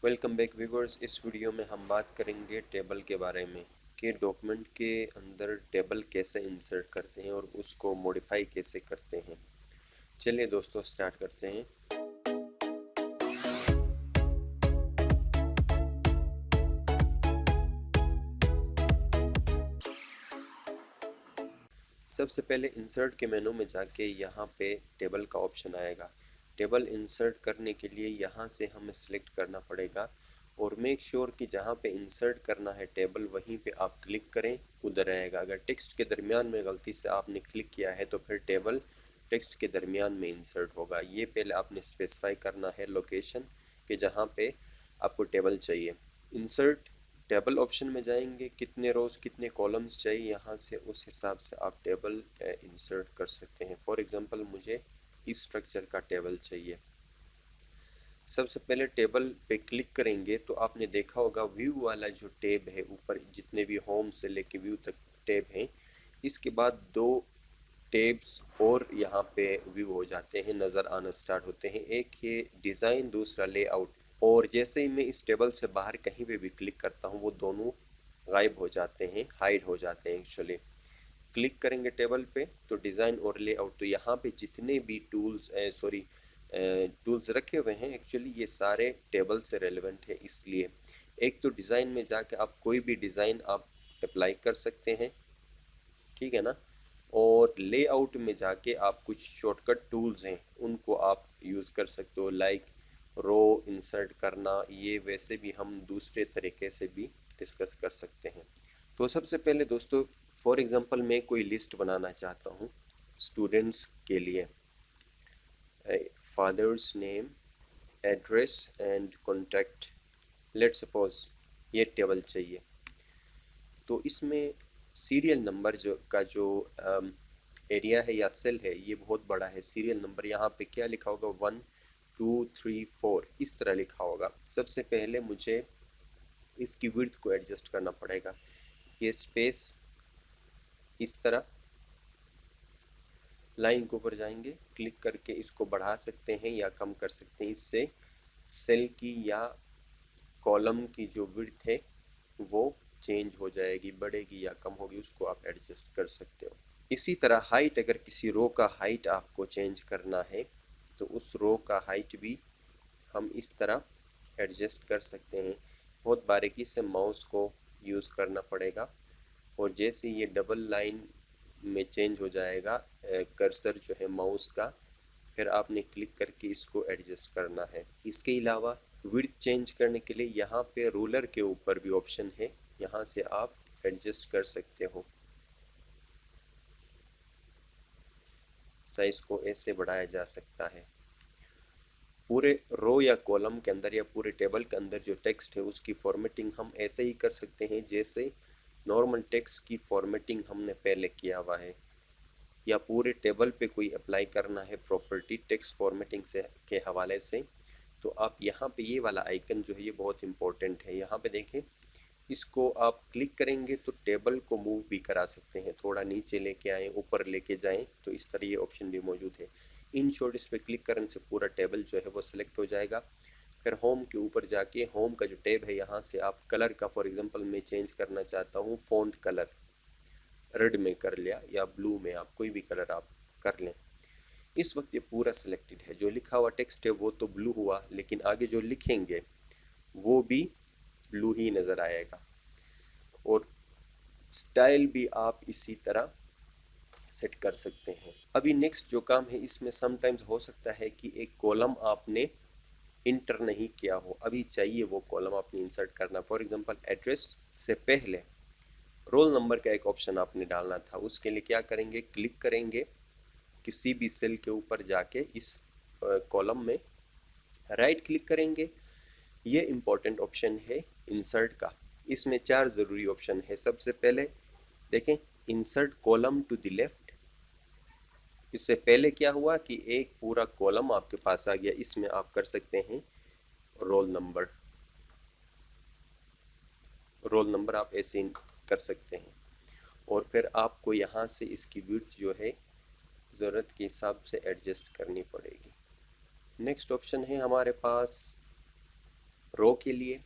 Welcome back viewers. इस video में हम बात करेंगे टेबल के बारे में कि डॉक्यूमेंट के अंदर टेबल कैसे इंसर्ट करते हैं और उसको मॉडिफाई कैसे करते हैं। चलिए दोस्तों स्टार्ट करते हैं। सबसे पहले इंसर्ट के मेनू में जाके यहाँ पे टेबल का ऑप्शन आएगा। टेबल इंसर्ट करने के लिए यहाँ से हमें सिलेक्ट करना पड़ेगा और मेक श्योर कि जहाँ पे इंसर्ट करना है टेबल वहीं पे आप क्लिक करें, उधर आएगा। अगर टेक्स्ट के दरमियान में गलती से आपने क्लिक किया है तो फिर टेबल टेक्स्ट के दरमियान में इंसर्ट होगा। ये पहले आपने स्पेसिफाई करना है लोकेशन कि जहाँ पे आपको टेबल चाहिए। इंसर्ट टेबल ऑप्शन में जाएंगे, कितने रोज कितने कॉलम्स चाहिए, यहाँ से उस हिसाब से आप टेबल इंसर्ट कर सकते हैं। फॉर एग्जांपल मुझे इस स्ट्रक्चर का टेबल चाहिए। सबसे पहले टेबल पे क्लिक करेंगे तो आपने देखा होगा व्यू वाला जो टैब है, ऊपर जितने भी होम से लेके व्यू तक टैब हैं, इसके बाद दो टैब्स और यहाँ पे व्यू हो जाते हैं, नज़र आना स्टार्ट होते हैं। एक ये डिज़ाइन, दूसरा लेआउट। और जैसे ही मैं इस टेबल से बाहर कहीं पे भी क्लिक करता हूँ वो दोनों गायब हो जाते हैं, हाइड हो जाते हैं एक्चुअली। क्लिक करेंगे टेबल पे तो डिज़ाइन और लेआउट, तो यहाँ पे जितने भी टूल्स रखे हुए हैं एक्चुअली ये सारे टेबल से रेलेवेंट है। इसलिए एक तो डिज़ाइन में जाके आप कोई भी डिज़ाइन आप अप्लाई कर सकते हैं, ठीक है ना। और लेआउट में जाके आप कुछ शॉर्टकट टूल्स हैं उनको आप यूज़ कर सकते हो, लाइक रो इंसर्ट करना। ये वैसे भी हम दूसरे तरीके से भी डिस्कस कर सकते हैं। तो सबसे पहले दोस्तों, फॉर एग्जांपल मैं कोई लिस्ट बनाना चाहता हूँ स्टूडेंट्स के लिए। Father's name, address and contact, let suppose ये टेबल चाहिए। तो इसमें सीरियल नंबर जो एरिया है या सेल है ये बहुत बड़ा है। सीरियल नंबर यहाँ पे क्या लिखा होगा, 1 2 3 4 इस तरह लिखा होगा। सबसे पहले मुझे इसकी विड्थ को एडजस्ट करना पड़ेगा। ये स्पेस इस तरह लाइन के ऊपर जाएंगे, क्लिक करके इसको बढ़ा सकते हैं या कम कर सकते हैं। इससे सेल की या कॉलम की जो विड्थ है वो चेंज हो जाएगी, बढ़ेगी या कम होगी, उसको आप एडजस्ट कर सकते हो। इसी तरह हाइट, अगर किसी रो का हाइट आपको चेंज करना है तो उस रो का हाइट भी हम इस तरह एडजस्ट कर सकते हैं। बहुत बारीकी से माउस को यूज़ करना पड़ेगा और जैसे ये डबल लाइन में चेंज हो जाएगा कर्सर जो है माउस का, फिर आपने क्लिक करके इसको एडजस्ट करना है। इसके अलावा विड्थ चेंज करने के लिए यहाँ पे रूलर के ऊपर भी ऑप्शन है, यहाँ से आप एडजस्ट कर सकते हो। साइज को ऐसे बढ़ाया जा सकता है। पूरे रो या कॉलम के अंदर या पूरे टेबल के अंदर जो टेक्स्ट है उसकी फॉर्मेटिंग हम ऐसे ही कर सकते हैं जैसे नॉर्मल टेक्स्ट की फॉर्मेटिंग हमने पहले किया हुआ है। या पूरे टेबल पे कोई अप्लाई करना है प्रॉपर्टी टेक्स्ट फॉर्मेटिंग से के हवाले से, तो आप यहाँ पे ये वाला आइकन जो है ये बहुत इंपॉर्टेंट है। यहाँ पे देखें, इसको आप क्लिक करेंगे तो टेबल को मूव भी करा सकते हैं, थोड़ा नीचे लेके आएँ, ऊपर लेके जाएं, तो इस तरह ये ऑप्शन भी मौजूद है। इन शॉर्ट इस पर क्लिक करने से पूरा टेबल जो है वो सिलेक्ट हो जाएगा। फिर होम के ऊपर जाके होम का जो टैब है यहाँ से आप कलर का, फॉर एग्जांपल मैं चेंज करना चाहता हूँ फ़ॉन्ट कलर, रेड में कर लिया या ब्लू में, आप कोई भी कलर आप कर लें। इस वक्त ये पूरा सिलेक्टेड है, जो लिखा हुआ टेक्स्ट है वो तो ब्लू हुआ, लेकिन आगे जो लिखेंगे वो भी ब्लू ही नज़र आएगा। और स्टाइल भी आप इसी तरह सेट कर सकते हैं। अभी नेक्स्ट जो काम है इसमें समटाइम्स हो सकता है कि एक कॉलम आपने इंटर नहीं किया हो, अभी चाहिए वो कॉलम आपने इंसर्ट करना। फॉर एग्जांपल एड्रेस से पहले रोल नंबर का एक ऑप्शन आपने डालना था। उसके लिए क्या करेंगे, क्लिक करेंगे किसी भी सेल के ऊपर जाके इस कॉलम में राइट क्लिक करेंगे। ये इम्पोर्टेंट ऑप्शन है इंसर्ट का। इसमें 4 ज़रूरी ऑप्शन है। सबसे पहले देखें, insert column to the left. इससे पहले क्या हुआ कि एक पूरा कॉलम आपके पास आ गया, इसमें आप कर सकते हैं रोल नंबर। रोल नंबर आप ऐसे कर सकते हैं और फिर आपको यहाँ से इसकी विड्थ जो है ज़रूरत के हिसाब से एडजस्ट करनी पड़ेगी। नेक्स्ट ऑप्शन है हमारे पास रो के लिए।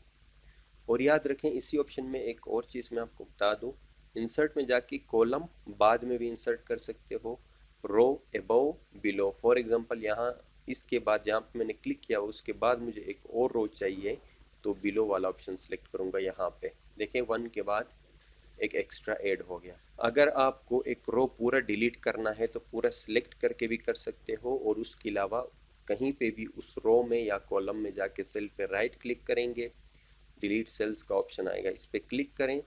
और याद रखें इसी ऑप्शन में एक और चीज़ मैं आपको बता दूं, इंसर्ट में जाके कॉलम बाद में भी इंसर्ट कर सकते हो, रो अबव बिलो। फॉर एग्जांपल यहाँ इसके बाद जहाँ पे मैंने क्लिक किया उसके बाद मुझे एक और रो चाहिए, तो बिलो वाला ऑप्शन सेलेक्ट करूँगा। यहाँ पे देखें 1 के बाद एक एक्स्ट्रा ऐड हो गया। अगर आपको एक रो पूरा डिलीट करना है तो पूरा सिलेक्ट करके भी कर सकते हो, और उसके अलावा कहीं पे भी उस रो में या कॉलम में जाके सेल पे राइट क्लिक करेंगे, डिलीट सेल्स का ऑप्शन आएगा, इस पर क्लिक करें।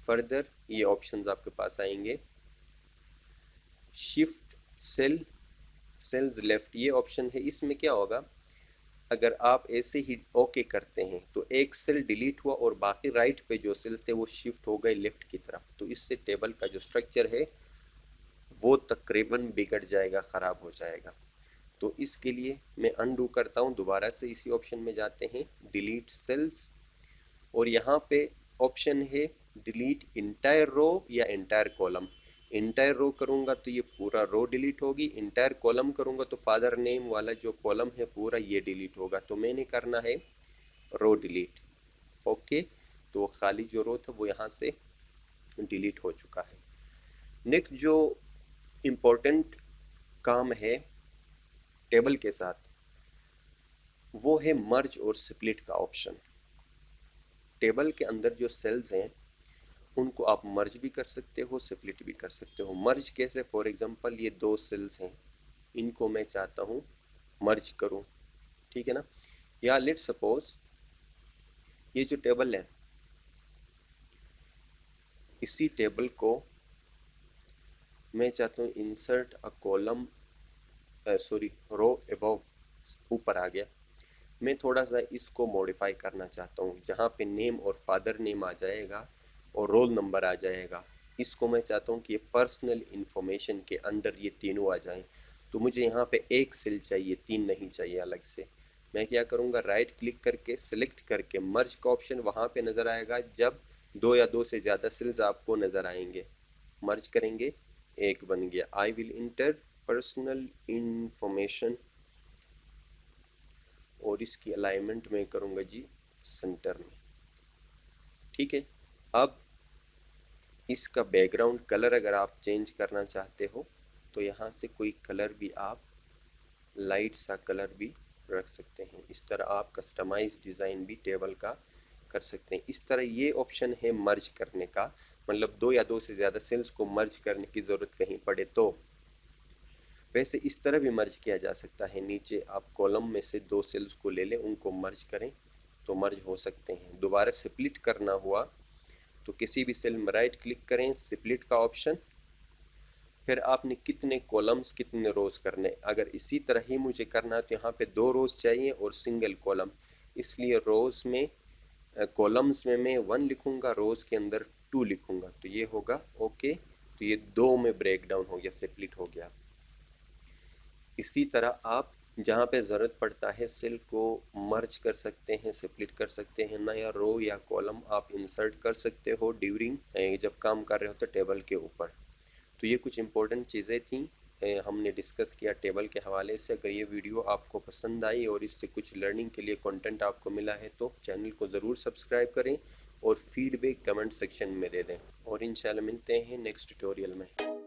फर्दर ये ऑप्शंस आपके पास आएंगे, शिफ्ट सेल, सेल्स लेफ्ट, ये ऑप्शन है। इसमें क्या होगा, अगर आप ऐसे ही ओके करते हैं तो एक सेल डिलीट हुआ और बाकी राइट पे जो सेल्स थे वो शिफ्ट हो गए लेफ्ट की तरफ, तो इससे टेबल का जो स्ट्रक्चर है वो तकरीबन बिगड़ जाएगा, ख़राब हो जाएगा। तो इसके लिए मैं अनडू करता हूँ, दोबारा से इसी ऑप्शन में जाते हैं, डिलीट सेल्स, और यहाँ पे ऑप्शन है डिलीट इंटायर रो या इंटायर कॉलम। इंटायर रो करूँगा तो ये पूरा रो डिलीट होगी, इंटायर कॉलम करूँगा तो फादर नेम वाला जो कॉलम है पूरा ये डिलीट होगा। तो मैंने करना है रो डिलीट। ओके, तो खाली जो रो था वो यहाँ से डिलीट हो चुका है। नेक्स्ट जो इम्पोर्टेंट काम है टेबल के साथ वो है मर्ज और स्प्लिट का ऑप्शन। टेबल के अंदर जो सेल्स हैं उनको आप मर्ज भी कर सकते हो, स्प्लिट भी कर सकते हो। मर्ज कैसे, फॉर एग्जांपल ये 2 सेल्स हैं, इनको मैं चाहता हूँ मर्ज करूँ, ठीक है ना। या लेट्स सपोज ये जो टेबल है इसी टेबल को मैं चाहता हूँ insert a column, sorry row above, ऊपर आ गया। मैं थोड़ा सा इसको मॉडिफाई करना चाहता हूँ, जहाँ पे नेम और फादर नेम आ जाएगा और रोल नंबर आ जाएगा, इसको मैं चाहता हूँ कि ये पर्सनल इंफॉर्मेशन के अंडर ये तीनों आ जाएं। तो मुझे यहाँ पे एक सेल चाहिए, 3 नहीं चाहिए अलग से। मैं क्या करूँगा, राइट क्लिक करके सिलेक्ट करके मर्ज का ऑप्शन वहाँ पे नज़र आएगा जब 2 या 2 से ज़्यादा सेल्स आपको नज़र आएंगे। मर्ज करेंगे, एक बन गया। I will inter personal information, और इसकी अलाइनमेंट में करूँगा जी सेंटर में, ठीक है। अब इसका बैकग्राउंड कलर अगर आप चेंज करना चाहते हो तो यहाँ से कोई कलर भी आप लाइट सा कलर भी रख सकते हैं। इस तरह आप कस्टमाइज डिज़ाइन भी टेबल का कर सकते हैं। इस तरह ये ऑप्शन है मर्ज करने का, मतलब 2 या 2 से ज़्यादा सेल्स को मर्ज करने की ज़रूरत कहीं पड़े तो। वैसे इस तरह भी मर्ज किया जा सकता है, नीचे आप कॉलम में से 2 सेल्स को ले लें, उनको मर्ज करें तो मर्ज हो सकते हैं। दोबारा स्प्लिट करना हुआ तो किसी भी सेल में राइट क्लिक करें, स्प्लिट का ऑप्शन, फिर आपने कितने कॉलम्स कितने रोज करने, अगर इसी तरह ही मुझे करना है तो यहाँ पे 2 रोज चाहिए और सिंगल कॉलम, इसलिए रोज में कॉलम्स में मैं 1 लिखूंगा, रोज के अंदर 2 लिखूंगा, तो ये होगा ओके। तो ये 2 में ब्रेक डाउन हो गया, स्प्लिट हो गया। इसी तरह आप जहाँ पे ज़रूरत पड़ता है सेल को मर्ज कर सकते हैं, स्प्लिट कर सकते हैं, नया रो या कॉलम आप इंसर्ट कर सकते हो ड्यूरिंग जब काम कर रहे हो तो टेबल के ऊपर। तो ये कुछ इंपॉर्टेंट चीज़ें थी हमने डिस्कस किया टेबल के हवाले से। अगर ये वीडियो आपको पसंद आई और इससे कुछ लर्निंग के लिए कंटेंट आपको मिला है तो चैनल को ज़रूर सब्सक्राइब करें और फीडबैक कमेंट सेक्शन में दे दें, और इंशाल्लाह मिलते हैं नेक्स्ट ट्यूटोरियल में।